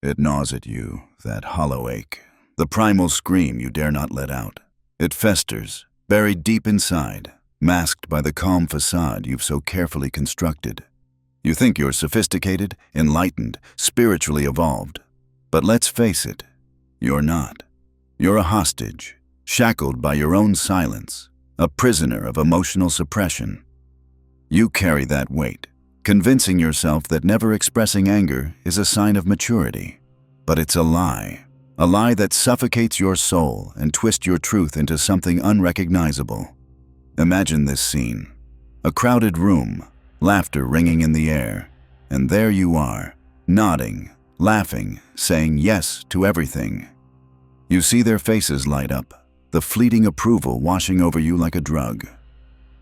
It gnaws at you, that hollow ache, the primal scream you dare not let out. It festers, buried deep inside, masked by the calm facade you've so carefully constructed. You think you're sophisticated, enlightened, spiritually evolved. But let's face it, you're not. You're a hostage, shackled by your own silence, a prisoner of emotional suppression. You carry that weight, convincing yourself that never expressing anger is a sign of maturity. But it's a lie that suffocates your soul and twists your truth into something unrecognizable. Imagine this scene. A crowded room, laughter ringing in the air, and there you are, nodding, laughing, saying yes to everything. You see their faces light up, the fleeting approval washing over you like a drug.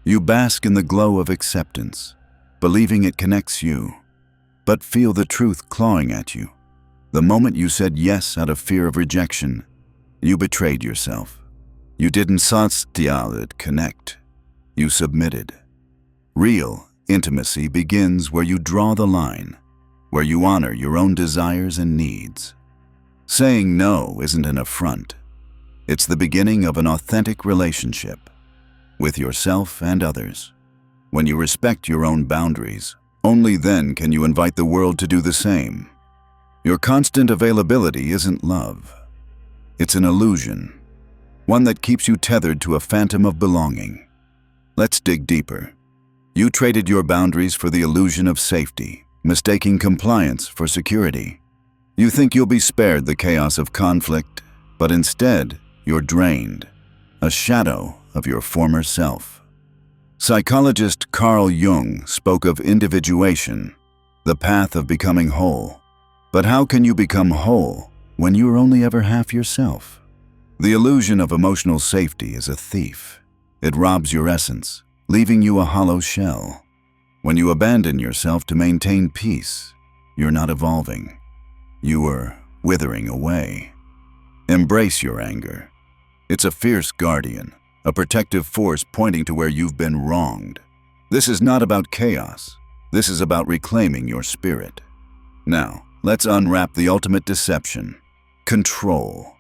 You bask in the glow of acceptance, believing it connects you, but feel the truth clawing at you. The moment you said yes out of fear of rejection, you betrayed yourself. You didn't connect. You submitted. Real intimacy begins where you draw the line, where you honor your own desires and needs. Saying no isn't an affront. It's the beginning of an authentic relationship with yourself and others. When you respect your own boundaries, only then can you invite the world to do the same. Your constant availability isn't love. It's an illusion, one that keeps you tethered to a phantom of belonging. Let's dig deeper. You traded your boundaries for the illusion of safety, mistaking compliance for security. You think you'll be spared the chaos of conflict, but instead, you're drained, a shadow of your former self. Psychologist Carl Jung spoke of individuation, the path of becoming whole. But how can you become whole when you're only ever half yourself? The illusion of emotional safety is a thief. It robs your essence, leaving you a hollow shell. When you abandon yourself to maintain peace, you're not evolving. You are withering away. Embrace your anger. It's a fierce guardian, a protective force pointing to where you've been wronged. This is not about chaos. This is about reclaiming your spirit. Now, let's unwrap the ultimate deception: control.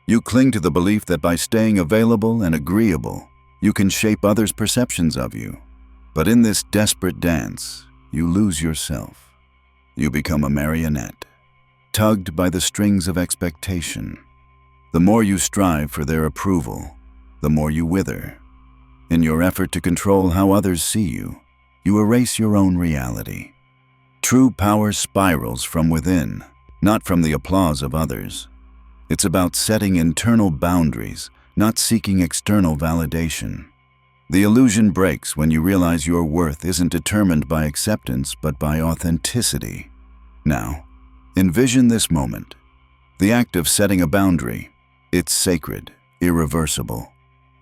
You cling to the belief that by staying available and agreeable, you can shape others' perceptions of you. But in this desperate dance, you lose yourself. You become a marionette, tugged by the strings of expectation. The more you strive for their approval, the more you wither. In your effort to control how others see you, you erase your own reality. True power spirals from within, not from the applause of others. It's about setting internal boundaries, not seeking external validation. The illusion breaks when you realize your worth isn't determined by acceptance but by authenticity. Now, envision this moment. The act of setting a boundary. It's sacred, irreversible.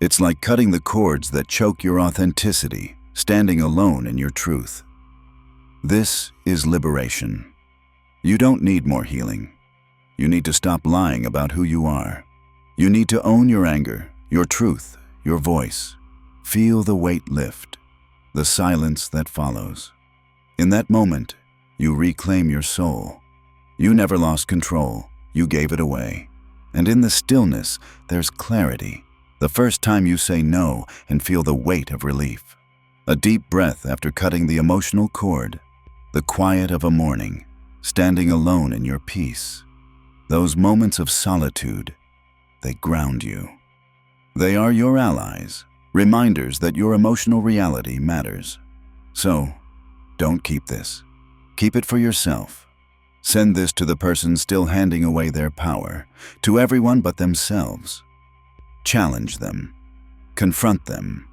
It's like cutting the cords that choke your authenticity, standing alone in your truth. This is liberation. You don't need more healing. You need to stop lying about who you are. You need to own your anger, your truth, your voice. Feel the weight lift, the silence that follows. In that moment, you reclaim your soul. You never lost control. You gave it away. And in the stillness, there's clarity. The first time you say no and feel the weight of relief. A deep breath after cutting the emotional cord. The quiet of a morning, standing alone in your peace. Those moments of solitude, they ground you. They are your allies, reminders that your emotional reality matters. So, don't keep this. Keep it for yourself. Send this to the person still handing away their power, to everyone but themselves. Challenge them. Confront them.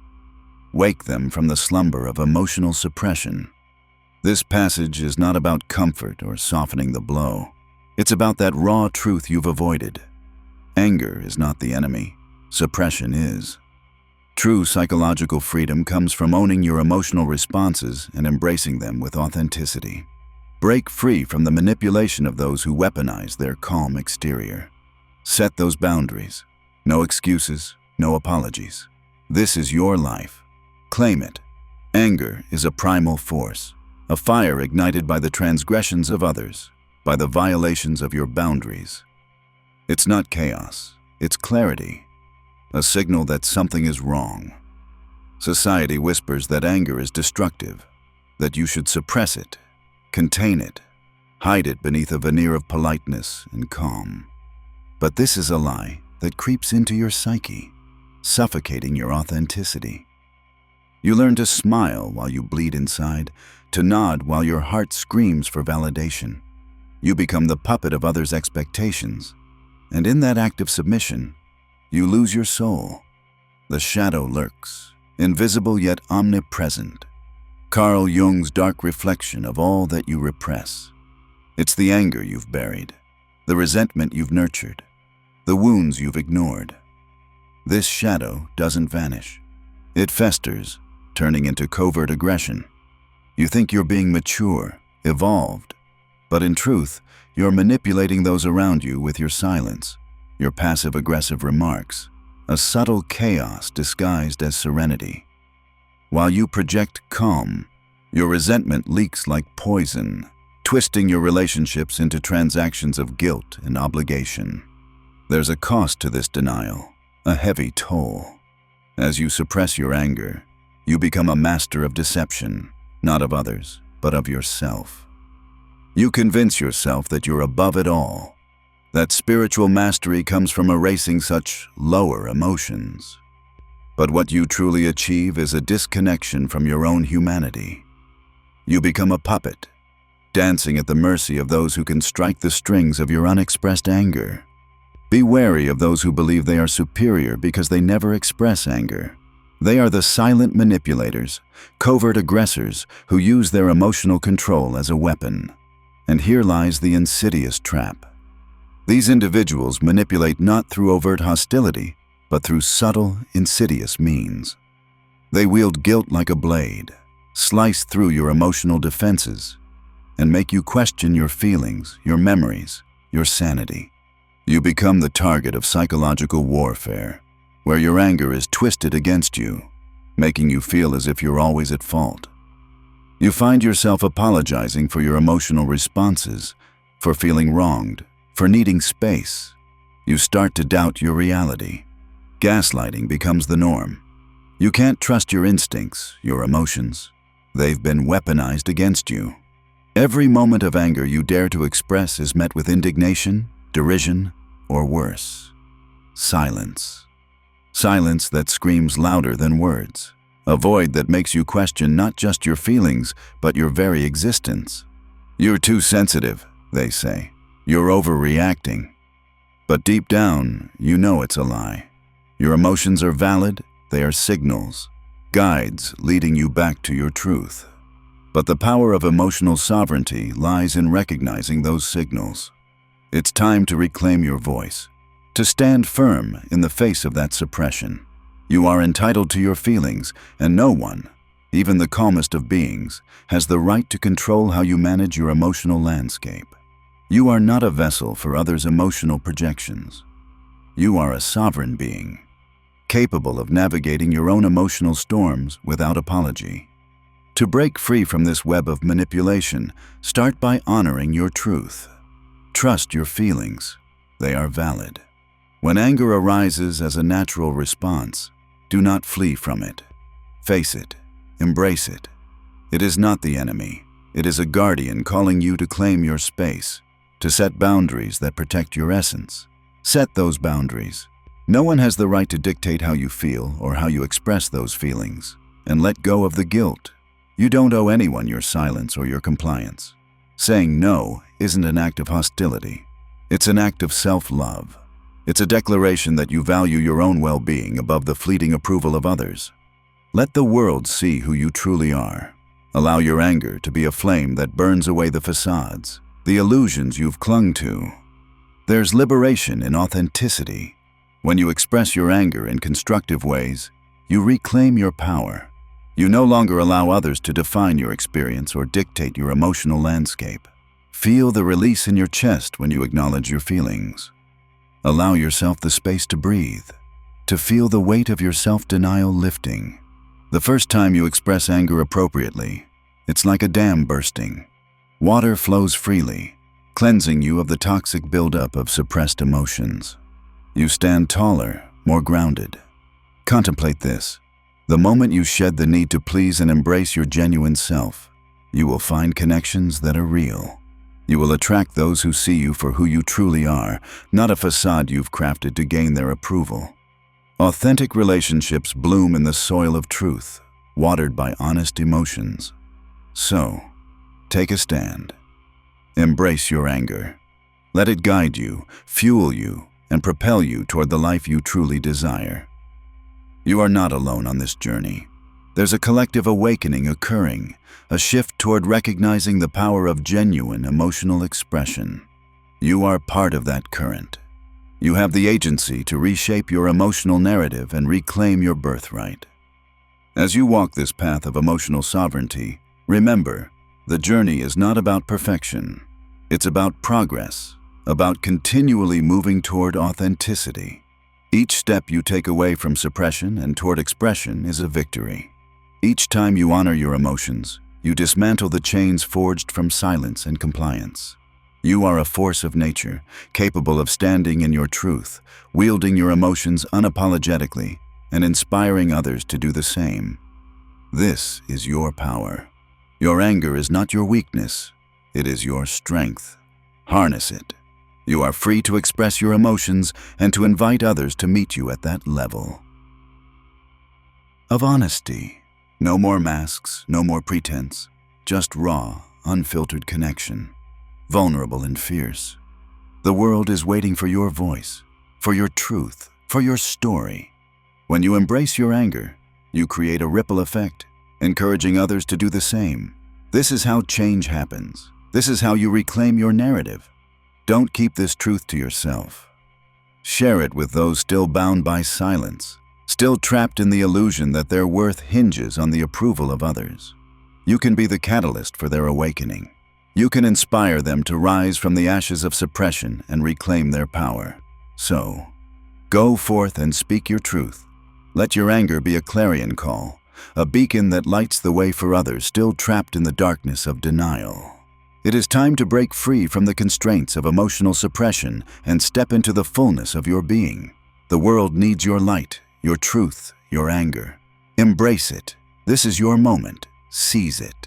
Wake them from the slumber of emotional suppression. This passage is not about comfort or softening the blow. It's about that raw truth you've avoided. Anger is not the enemy. Suppression is. True psychological freedom comes from owning your emotional responses and embracing them with authenticity. Break free from the manipulation of those who weaponize their calm exterior. Set those boundaries. No excuses, no apologies. This is your life. Claim it. Anger is a primal force, a fire ignited by the transgressions of others. by the violations of your boundaries. It's not chaos, it's clarity, a signal that something is wrong. Society whispers that anger is destructive, that you should suppress it, contain it, hide it beneath a veneer of politeness and calm. But this is a lie that creeps into your psyche, suffocating your authenticity. You learn to smile while you bleed inside, to nod while your heart screams for validation. You become the puppet of others' expectations, and in that act of submission, you lose your soul. The shadow lurks, invisible yet omnipresent. Carl Jung's dark reflection of all that you repress. It's the anger you've buried, the resentment you've nurtured, the wounds you've ignored. This shadow doesn't vanish. It festers, turning into covert aggression. You think you're being mature, evolved, but in truth, you're manipulating those around you with your silence, your passive-aggressive remarks, a subtle chaos disguised as serenity. While you project calm, your resentment leaks like poison, twisting your relationships into transactions of guilt and obligation. There's a cost to this denial, a heavy toll. As you suppress your anger, you become a master of deception, not of others, but of yourself. You convince yourself that you're above it all, that spiritual mastery comes from erasing such lower emotions. But what you truly achieve is a disconnection from your own humanity. You become a puppet, dancing at the mercy of those who can strike the strings of your unexpressed anger. Be wary of those who believe they are superior because they never express anger. They are the silent manipulators, covert aggressors who use their emotional control as a weapon. And here lies the insidious trap. These individuals manipulate not through overt hostility, but through subtle, insidious means. They wield guilt like a blade, slice through your emotional defenses, and make you question your feelings, your memories, your sanity. You become the target of psychological warfare, where your anger is twisted against you, making you feel as if you're always at fault. You find yourself apologizing for your emotional responses, for feeling wronged, for needing space. You start to doubt your reality. Gaslighting becomes the norm. You can't trust your instincts, your emotions. They've been weaponized against you. Every moment of anger you dare to express is met with indignation, derision, or worse, silence. Silence that screams louder than words. A void that makes you question not just your feelings, but your very existence. You're too sensitive, they say. You're overreacting. But deep down, you know it's a lie. Your emotions are valid, they are signals, guides leading you back to your truth. But the power of emotional sovereignty lies in recognizing those signals. It's time to reclaim your voice, to stand firm in the face of that suppression. You are entitled to your feelings, and no one, even the calmest of beings, has the right to control how you manage your emotional landscape. You are not a vessel for others' emotional projections. You are a sovereign being, capable of navigating your own emotional storms without apology. To break free from this web of manipulation, start by honoring your truth. Trust your feelings. They are valid. When anger arises as a natural response, do not flee from it. Face it. Embrace it. It is not the enemy. It is a guardian calling you to claim your space, to set boundaries that protect your essence. Set those boundaries. No one has the right to dictate how you feel or how you express those feelings. And let go of the guilt. You don't owe anyone your silence or your compliance. Saying no isn't an act of hostility. It's an act of self-love. It's a declaration that you value your own well-being above the fleeting approval of others. Let the world see who you truly are. Allow your anger to be a flame that burns away the facades, the illusions you've clung to. There's liberation in authenticity. When you express your anger in constructive ways, you reclaim your power. You no longer allow others to define your experience or dictate your emotional landscape. Feel the release in your chest when you acknowledge your feelings. Allow yourself the space to breathe, to feel the weight of your self-denial lifting. The first time you express anger appropriately, it's like a dam bursting. Water flows freely, cleansing you of the toxic buildup of suppressed emotions. You stand taller, more grounded. Contemplate this. The moment you shed the need to please and embrace your genuine self, you will find connections that are real. You will attract those who see you for who you truly are, not a facade you've crafted to gain their approval. Authentic relationships bloom in the soil of truth, watered by honest emotions. So, take a stand. Embrace your anger. Let it guide you, fuel you, and propel you toward the life you truly desire. You are not alone on this journey. There's a collective awakening occurring, a shift toward recognizing the power of genuine emotional expression. You are part of that current. You have the agency to reshape your emotional narrative and reclaim your birthright. As you walk this path of emotional sovereignty, remember, the journey is not about perfection. It's about progress, about continually moving toward authenticity. Each step you take away from suppression and toward expression is a victory. Each time you honor your emotions, you dismantle the chains forged from silence and compliance. You are a force of nature, capable of standing in your truth, wielding your emotions unapologetically, and inspiring others to do the same. This is your power. Your anger is not your weakness, it is your strength. Harness it. You are free to express your emotions and to invite others to meet you at that level of honesty. No more masks, no more pretense, just raw, unfiltered connection, vulnerable and fierce. The world is waiting for your voice, for your truth, for your story. When you embrace your anger, you create a ripple effect, encouraging others to do the same. This is how change happens. This is how you reclaim your narrative. Don't keep this truth to yourself. Share it with those still bound by silence, still trapped in the illusion that their worth hinges on the approval of others. You can be the catalyst for their awakening. You can inspire them to rise from the ashes of suppression and reclaim their power. So, go forth and speak your truth. Let your anger be a clarion call, a beacon that lights the way for others still trapped in the darkness of denial. It is time to break free from the constraints of emotional suppression and step into the fullness of your being. The world needs your light, your truth, your anger. Embrace it. This is your moment. Seize it.